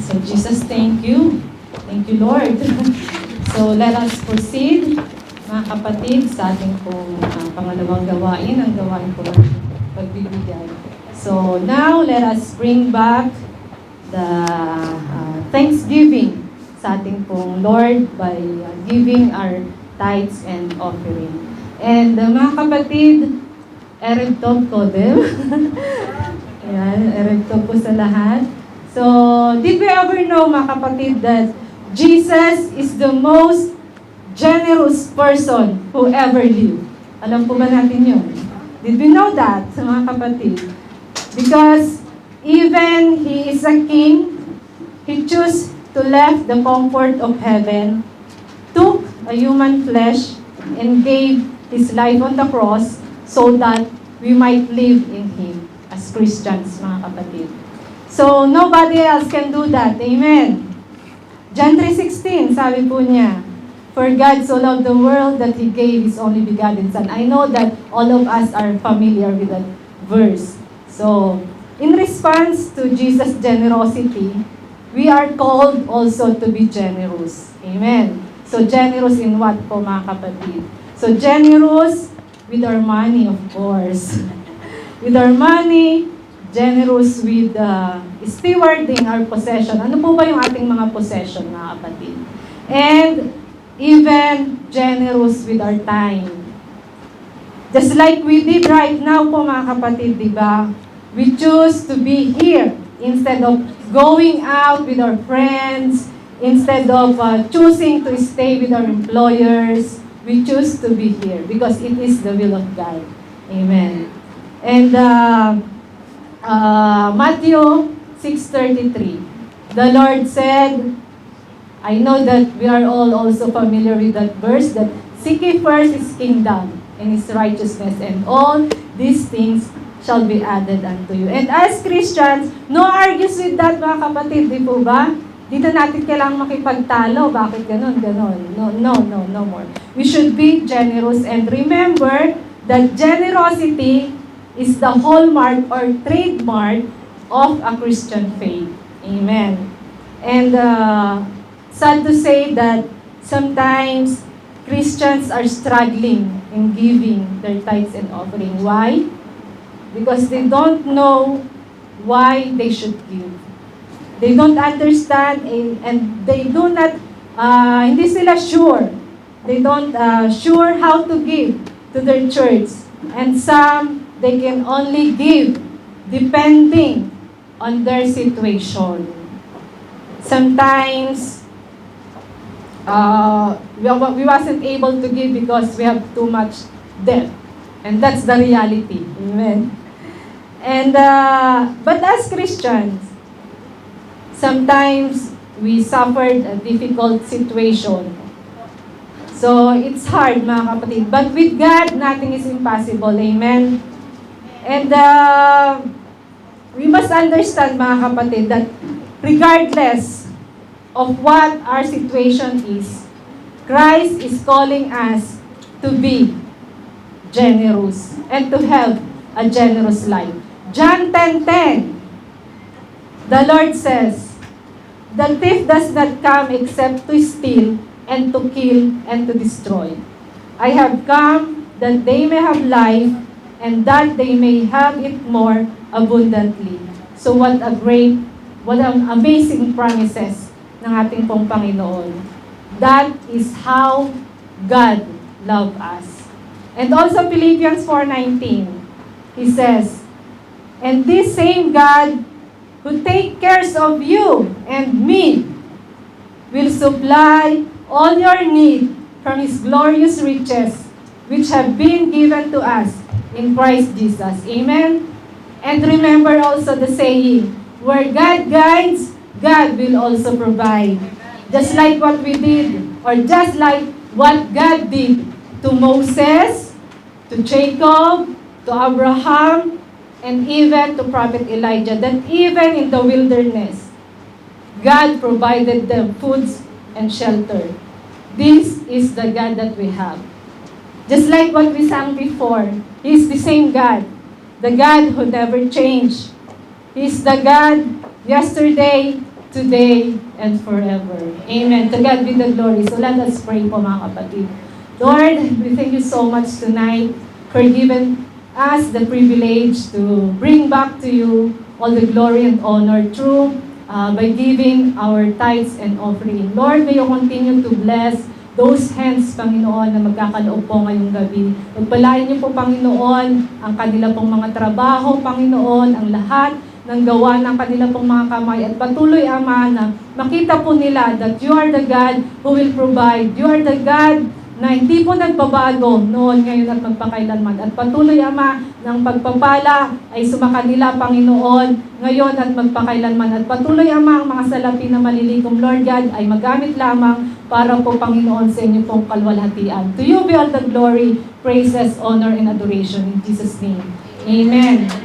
So Jesus, thank you. Thank you, Lord. So let us proceed, mga kapatid, sa ating pong pangalawang gawain, ang gawain po ng pagbibigay. So now, let us bring back the thanksgiving sa ating pong Lord by giving our tithes and offering. And mga kapatid, Erev Tov Kodem. Ayan, Erev Tov po sa lahat. So, did we ever know, mga kapatid, that Jesus is the most generous person who ever lived? Alam po ba natin yun? Did we know that, mga kapatid? Because even He is a king, He chose to left the comfort of heaven, took a human flesh, and gave His life on the cross so that we might live in Him as Christians, mga kapatid. So, nobody else can do that. Amen. John 3:16, sabi po niya, "For God so loved the world that He gave His only begotten Son." I know that all of us are familiar with that verse. So, in response to Jesus' generosity, we are called also to be generous. Amen. So, generous in what po, mga kapatid? So, generous with our money, of course. With our money, generous with stewarding our possession. Ano po ba yung ating mga possession, mga kapatid? And even generous with our time. Just like we did right now po, mga kapatid, di ba? We choose to be here instead of going out with our friends, instead of choosing to stay with our employers. We choose to be here because it is the will of God. Amen. And Matthew 6:33, the Lord said, I know that we are all also familiar with that verse, that seek ye first His kingdom and His righteousness, and all these things shall be added unto you. And as Christians, no argues with that, mga kapatid, di po ba? Dito natin kailangang makipagtalo. Bakit ganon? No more. We should be generous, and remember that generosity is the hallmark or trademark of a Christian faith. Amen. And sad to say that sometimes Christians are struggling in giving their tithes and offering. Why? Because they don't know why they should give. They don't understand and they do not, hindi sila sure. They don't sure how to give to their church. And some, they can only give depending on their situation. Sometimes, we wasn't able to give because we have too much debt. And that's the reality. Amen. And, but as Christians, sometimes we suffered a difficult situation. So, it's hard, mga kapatid. But with God, nothing is impossible. Amen. And we must understand, mga kapatid, that regardless of what our situation is, Christ is calling us to be generous and to have a generous life. John 10:10, the Lord says, "The thief does not come except to steal and to kill and to destroy. I have come that they may have life and that they may have it more abundantly." So what an amazing promises ng ating pong Panginoon. That is how God loved us. And also Philippians 4:19, He says, "And this same God who take cares of you and me will supply all your need from His glorious riches, which have been given to us in Christ Jesus." Amen? And remember also the saying, where God guides, God will also provide. Just like what we did, or just like what God did to Moses, to Jacob, to Abraham, and even to Prophet Elijah, that even in the wilderness, God provided them foods and shelter. This is the God that we have. Just like what we sang before, He is the same God. The God who never changed. He is the God yesterday, today, and forever. Amen. To God be the glory. So let us pray po mga kapatid. Lord, we thank you so much tonight for giving us the privilege to bring back to you all the glory and honor through by giving our tithes and offering. Lord, may you continue to bless those hands, Panginoon, na magkakaloob po ngayong gabi. Pagpalain niyo po, Panginoon, ang kanila pong mga trabaho, Panginoon, ang lahat ng gawa ng kanila pong mga kamay. At patuloy, Ama, na makita po nila that you are the God who will provide. You are the God na hindi po nagbabago noon, ngayon at magpakailanman. At patuloy, Ama, ng pagpapala ay sumakanila, Panginoon, ngayon at magpakailanman. At patuloy, Ama, ang mga salapi na malilikom, Lord God, ay magamit lamang para po, Panginoon, sa inyo pong kalwalhatian. To you be all the glory, praises, honor, and adoration. In Jesus' name. Amen.